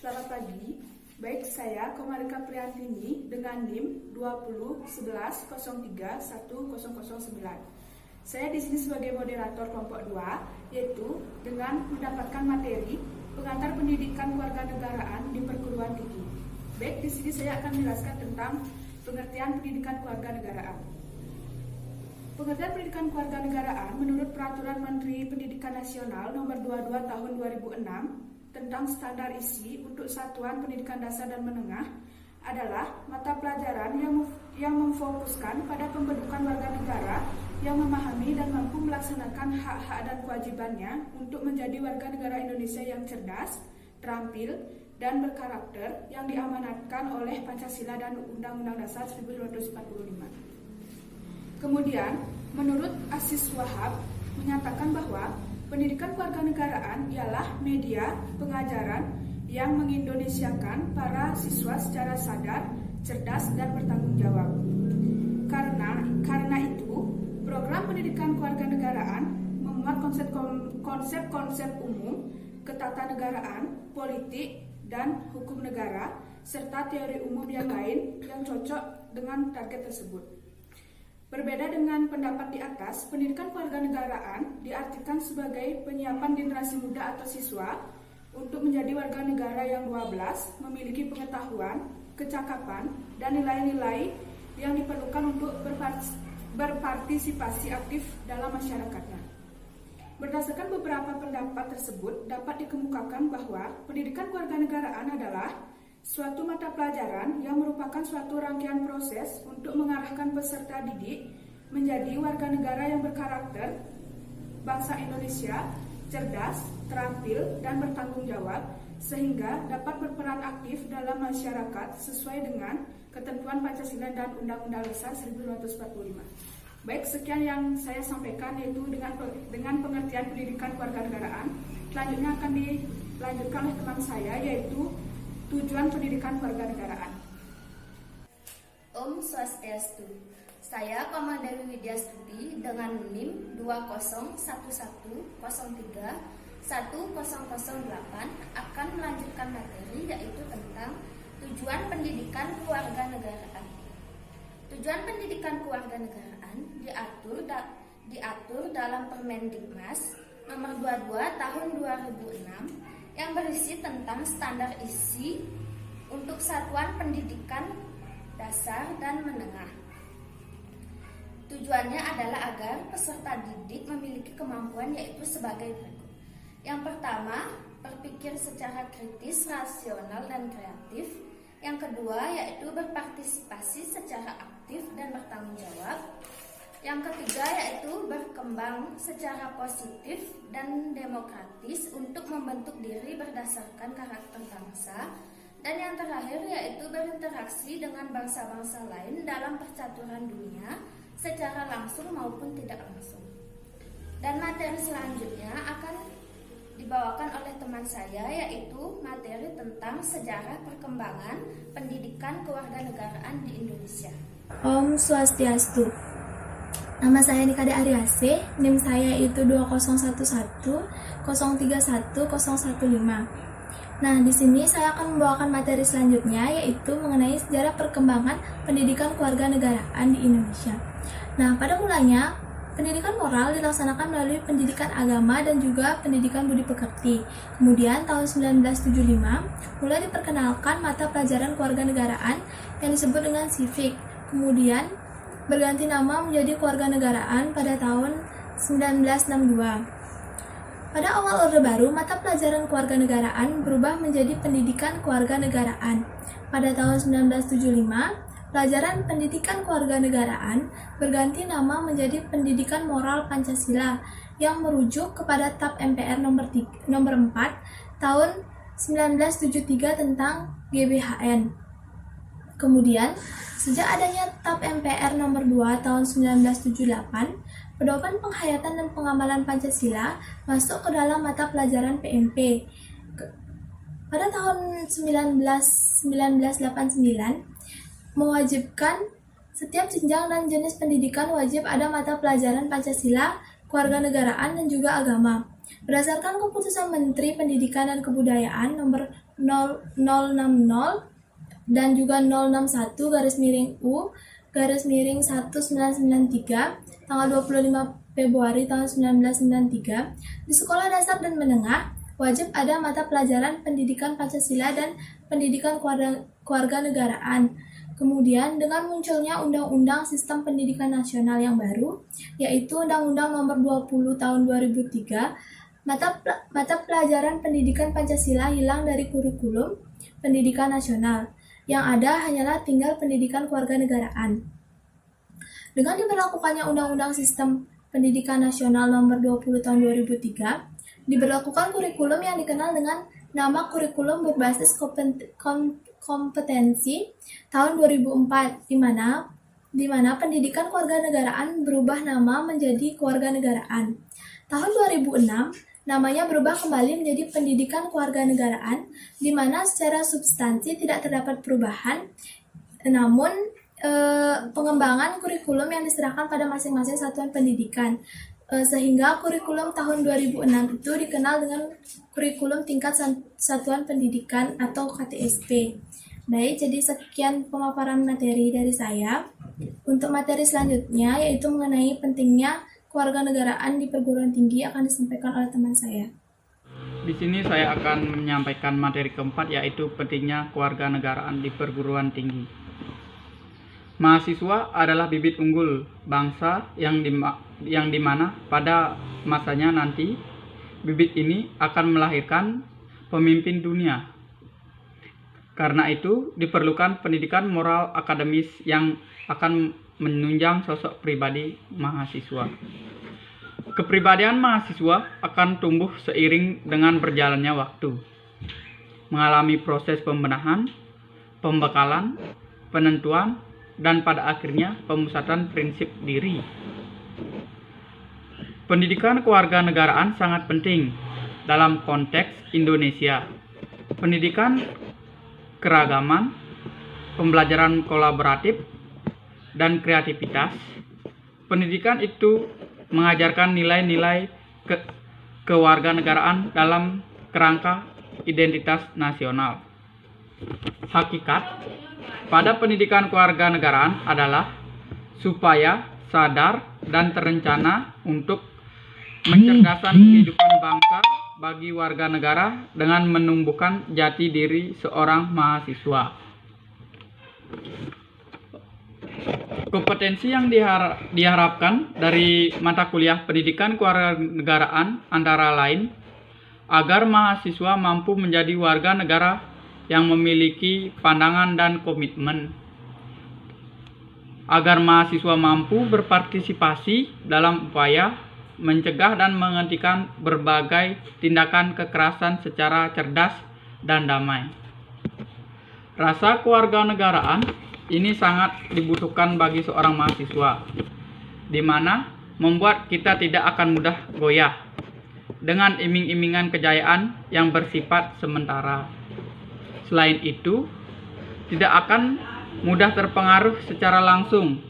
Selamat pagi, baik saya Komarika Priantini dengan NIM 2011031009. Saya di sini sebagai moderator kelompok 2, yaitu dengan mendapatkan materi pengantar pendidikan kewarganegaraan di perguruan tinggi. Baik, di sini saya akan menjelaskan tentang pengertian pendidikan kewarganegaraan. Pengertian pendidikan kewarganegaraan menurut Peraturan Menteri Pendidikan Nasional Nomor 22 Tahun 2006 tentang standar isi untuk satuan pendidikan dasar dan menengah adalah mata pelajaran yang memfokuskan pada pembentukan warga negara yang memahami dan mampu melaksanakan hak-hak dan kewajibannya untuk menjadi warga negara Indonesia yang cerdas, terampil, dan berkarakter yang diamanatkan oleh Pancasila dan Undang-Undang Dasar 1945. Kemudian, menurut Aziz Wahab menyatakan bahwa pendidikan kewarganegaraan ialah media pengajaran yang mengindonesiakan para siswa secara sadar, cerdas, dan bertanggung jawab. Karena itu, program pendidikan kewarganegaraan memuat konsep-konsep umum, ketatanegaraan, politik, dan hukum negara, serta teori umum yang lain yang cocok dengan target tersebut. Berbeda dengan pendapat di atas, pendidikan kewarganegaraan diartikan sebagai penyiapan generasi muda atau siswa untuk menjadi warga negara yang 12, memiliki pengetahuan, kecakapan, dan nilai-nilai yang diperlukan untuk berpartisipasi aktif dalam masyarakatnya. Berdasarkan beberapa pendapat tersebut, dapat dikemukakan bahwa pendidikan kewarganegaraan adalah suatu mata pelajaran yang merupakan suatu rangkaian proses untuk mengarahkan peserta didik menjadi warga negara yang berkarakter, bangsa Indonesia, cerdas, terampil, dan bertanggung jawab, sehingga dapat berperan aktif dalam masyarakat sesuai dengan ketentuan Pancasila dan Undang-Undang Dasar 1945. Baik, sekian yang saya sampaikan, yaitu dengan pengertian pendidikan kewarganegaraan. Selanjutnya akan dilanjutkan oleh teman saya, yaitu tujuan pendidikan kewarganegaraan. Om Swastiastu. Saya Komandewi Widyastuti dengan NIM 2011031008 akan melanjutkan materi, yaitu tentang tujuan pendidikan kewarganegaraan. Tujuan pendidikan kewarganegaraan diatur dalam Permendikmas Nomor 22 Tahun 2006 yang berisi tentang standar isi untuk satuan pendidikan dasar dan menengah. Tujuannya adalah agar peserta didik memiliki kemampuan, yaitu sebagai berikut. Yang pertama, berpikir secara kritis, rasional, dan kreatif. Yang kedua, yaitu berpartisipasi secara aktif dan bertanggung jawab. Yang ketiga, yaitu berkembang secara positif dan demokratis untuk membentuk diri berdasarkan karakter bangsa. Dan yang terakhir, yaitu berinteraksi dengan bangsa-bangsa lain dalam percaturan dunia secara langsung maupun tidak langsung. Dan materi selanjutnya akan dibawakan oleh teman saya, yaitu materi tentang sejarah perkembangan pendidikan kewarganegaraan di Indonesia. Om Swastiastu. Nama saya Nikade Ariase, NIM saya itu 2011031015. Nah, di sini saya akan membawakan materi selanjutnya, yaitu mengenai sejarah perkembangan pendidikan kewarganegaraan di Indonesia. Nah, pada mulanya, pendidikan moral dilaksanakan melalui pendidikan agama dan juga pendidikan budi pekerti. Kemudian, tahun 1975, mulai diperkenalkan mata pelajaran kewarganegaraan yang disebut dengan civic. Kemudian, berganti nama menjadi kewarganegaraan pada tahun 1962. Pada awal Orde Baru, mata pelajaran kewarganegaraan berubah menjadi pendidikan kewarganegaraan. Pada tahun 1975, pelajaran pendidikan kewarganegaraan berganti nama menjadi pendidikan moral Pancasila yang merujuk kepada TAP MPR nomor 4 tahun 1973 tentang GBHN. Kemudian, sejak adanya TAP MPR nomor 2 tahun 1978, pedoman penghayatan dan pengamalan Pancasila masuk ke dalam mata pelajaran PMP. Pada tahun 1989, mewajibkan setiap jenjang dan jenis pendidikan wajib ada mata pelajaran Pancasila, kewarganegaraan, dan juga agama. Berdasarkan keputusan Menteri Pendidikan dan Kebudayaan nomor 060 dan juga 061-U-1993 tanggal 25 Februari tahun 1993, di sekolah dasar dan menengah wajib ada mata pelajaran pendidikan Pancasila dan pendidikan kewarganegaraan. Kemudian dengan munculnya Undang-Undang Sistem Pendidikan Nasional yang baru, yaitu Undang-Undang Nomor 20 Tahun 2003, mata pelajaran pendidikan Pancasila hilang dari kurikulum pendidikan nasional. Yang ada hanyalah tinggal pendidikan kewarganegaraan. Dengan diberlakukannya Undang-Undang Sistem Pendidikan Nasional Nomor 20 Tahun 2003, diberlakukan kurikulum yang dikenal dengan nama kurikulum berbasis kompetensi tahun 2004, di mana pendidikan kewarganegaraan berubah nama menjadi kewarganegaraan. Tahun 2006, namanya berubah kembali menjadi pendidikan kewarganegaraan, di mana secara substansi tidak terdapat perubahan, namun pengembangan kurikulum yang diserahkan pada masing-masing satuan pendidikan, sehingga kurikulum tahun 2006 itu dikenal dengan kurikulum tingkat satuan pendidikan atau KTSP. Baik, jadi sekian pemaparan materi dari saya. Untuk materi selanjutnya yaitu mengenai pentingnya kewarganegaraan di perguruan tinggi akan disampaikan oleh teman saya. Di sini saya akan menyampaikan materi keempat, yaitu pentingnya kewarganegaraan di perguruan tinggi. Mahasiswa adalah bibit unggul bangsa yang dimana pada masanya nanti bibit ini akan melahirkan pemimpin dunia. Karena itu diperlukan pendidikan moral akademis yang akan menunjang sosok pribadi mahasiswa. Kepribadian mahasiswa akan tumbuh seiring dengan berjalannya waktu, mengalami proses pembenahan, pembekalan, penentuan, dan pada akhirnya pemusatan prinsip diri. Pendidikan kewarganegaraan sangat penting dalam konteks Indonesia. Pendidikan keragaman, pembelajaran kolaboratif, dan kreativitas. Pendidikan itu mengajarkan nilai-nilai kewarganegaraan dalam kerangka identitas nasional. Hakikat pada pendidikan kewarganegaraan adalah supaya sadar dan terencana untuk mencerdaskan kehidupan bangsa bagi warga negara dengan menumbuhkan jati diri seorang mahasiswa. Kompetensi yang diharapkan dari mata kuliah pendidikan kewarganegaraan antara lain agar mahasiswa mampu menjadi warga negara yang memiliki pandangan dan komitmen, agar mahasiswa mampu berpartisipasi dalam upaya mencegah dan menghentikan berbagai tindakan kekerasan secara cerdas dan damai. Rasa kewarganegaraan ini sangat dibutuhkan bagi seorang mahasiswa, di mana membuat kita tidak akan mudah goyah dengan iming-imingan kejayaan yang bersifat sementara. Selain itu, tidak akan mudah terpengaruh secara langsung,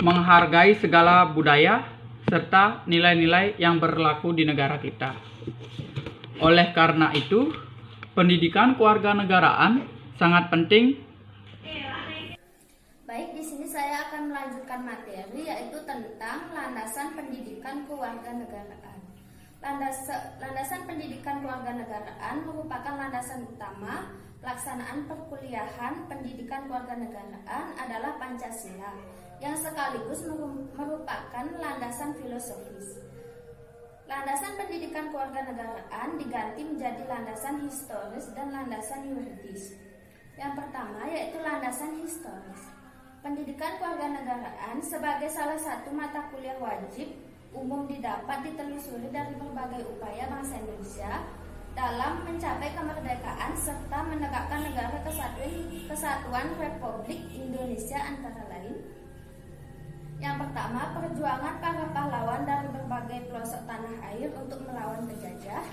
menghargai segala budaya serta nilai-nilai yang berlaku di negara kita. Oleh karena itu, pendidikan kewarganegaraan sangat penting. Baik, di sini saya akan melanjutkan materi yaitu tentang landasan pendidikan kewarganegaraan. Landasan pendidikan kewarganegaraan merupakan landasan utama pelaksanaan perkuliahan pendidikan kewarganegaraan adalah Pancasila, yang sekaligus merupakan landasan filosofis. Landasan pendidikan kewarganegaraan diganti menjadi landasan historis dan landasan yuridis. Yang pertama yaitu landasan historis. Pendidikan kewarganegaraan sebagai salah satu mata kuliah wajib umum didapat ditelusuri dari berbagai upaya bangsa Indonesia dalam mencapai kemerdekaan serta menegakkan negara kesatuan Republik Indonesia antara lain. Yang pertama, perjuangan para pahlawan dari berbagai pelosok tanah air untuk melawan penjajah.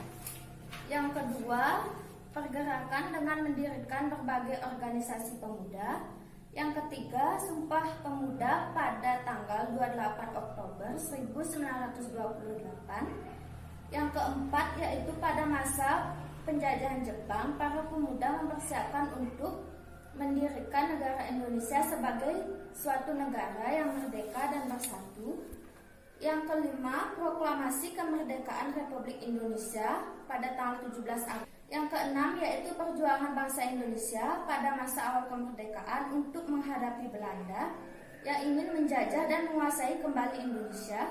Yang kedua, pergerakan dengan mendirikan berbagai organisasi pemuda. Yang ketiga, Sumpah Pemuda pada tanggal 28 Oktober 1928. Yang keempat yaitu pada masa penjajahan Jepang, para pemuda mempersiapkan untuk mendirikan negara Indonesia sebagai suatu negara yang merdeka dan bersatu. Yang kelima, proklamasi kemerdekaan Republik Indonesia pada tanggal 17 April. Yang keenam yaitu perjuangan bangsa Indonesia pada masa awal kemerdekaan untuk menghadapi Belanda yang ingin menjajah dan menguasai kembali Indonesia.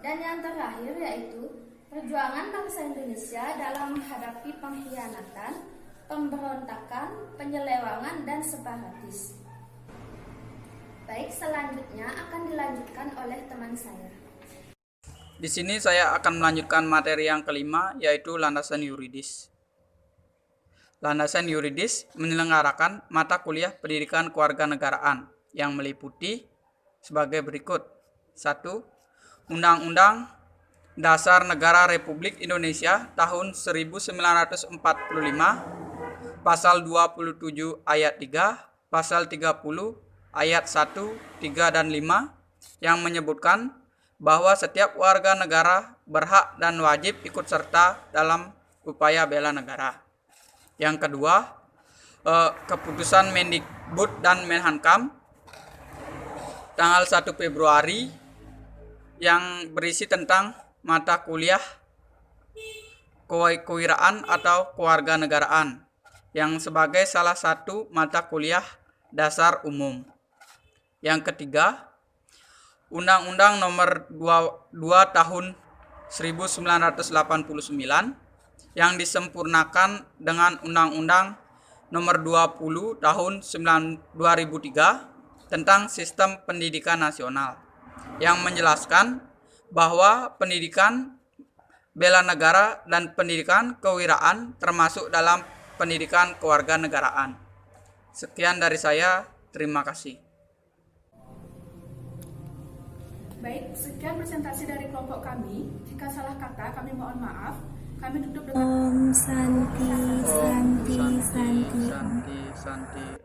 Dan yang terakhir yaitu perjuangan bangsa Indonesia dalam menghadapi pengkhianatan, pemberontakan, penyelewangan, dan separatis. Baik, selanjutnya akan dilanjutkan oleh teman saya. Di sini saya akan melanjutkan materi yang kelima, yaitu landasan yuridis. Landasan yuridis menyelenggarakan mata kuliah pendidikan kewarganegaraan yang meliputi sebagai berikut. 1. Undang-Undang Dasar Negara Republik Indonesia tahun 1945, Pasal 27 ayat 3, Pasal 30 ayat 1, 3, dan 5 yang menyebutkan bahwa setiap warga negara berhak dan wajib ikut serta dalam upaya bela negara. Yang kedua, keputusan Mendikbud dan Menhankam tanggal 1 Februari yang berisi tentang mata kuliah kewirausahaan atau kewarganegaraan yang sebagai salah satu mata kuliah dasar umum. Yang ketiga, Undang-Undang Nomor 2 Tahun 1989 yang disempurnakan dengan Undang-Undang Nomor 20 Tahun 2003 tentang Sistem Pendidikan Nasional yang menjelaskan bahwa pendidikan bela negara dan pendidikan kewirausahaan termasuk dalam pendidikan kewarganegaraan. Sekian dari saya, terima kasih. Baik, sekian presentasi dari kelompok kami. Jika salah kata, kami mohon maaf. Kami tutup dengan Om Santi, Santi, Santi. Santi.